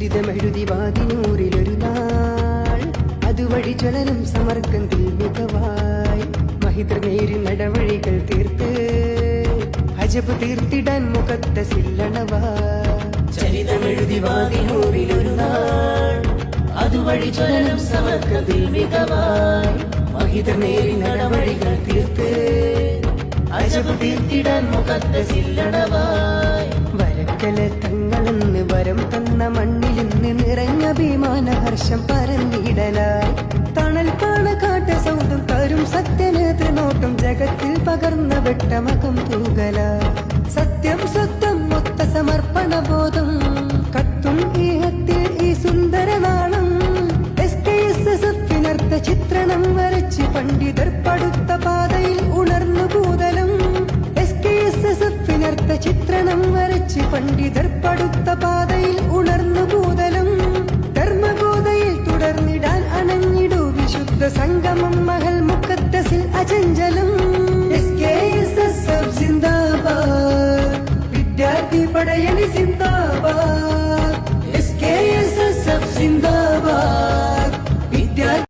ചരിതമെഴുതി വാതിനൂറിലൊരു നാൾ അതുവഴി ജ്വലനം സമർക്കത്തിൽ മികവായി മഹിതർമേരി നടവഴികൾ തീർത്ത് അജബ് തീർത്തിടാൻ മുഖത്തെ സില്ലണവാ ചരിതമെഴുതി വാതിനൂറിലൊരു നാൾ അതുവഴി ജ്വലനം സമർക്കത്തിൽ മികവായി മഹിതർമേരി നടവഴികൾ തീർത്ത് അജബ് തീർത്തിടാൻ മുഖത്തെ സില്ലണവായി വരക്കല തങ്ങളെന്ന് വരം തന്ന മണ്ണിലിന്ന് നിറഞ്ഞ അഭിമാനഹർഷം പരന്നിടലായി തണൽ പാണ കാട്ട സൗദം തരും സത്യനേതൃ നോട്ടം ജഗത്തിൽ പകർന്ന വെട്ടമകം തൂകല സത്യം സ്വത്വം മൊത്ത സമർപ്പണ ബോധം കത്തും ഈഹത്തിൽ ഈ സുന്ദര നാളം SKSSF-നർത്ഥ ചിത്രണം വരച്ച് പണ്ഡിതർ പടുത്ത പാതയിൽ ഉണർന്നു ഭൂതലം SKSSF-നർത്ഥ ചിത്രണം വരച്ച് പണ്ഡിതർ പടുത്ത പാതയിൽ ഉണർന്നു ഭൂതലം ധർമ്മബോധയിൽ തുടർന്നിടാൻ അണഞ്ഞിടൂ വിശുദ്ധ സംഗമം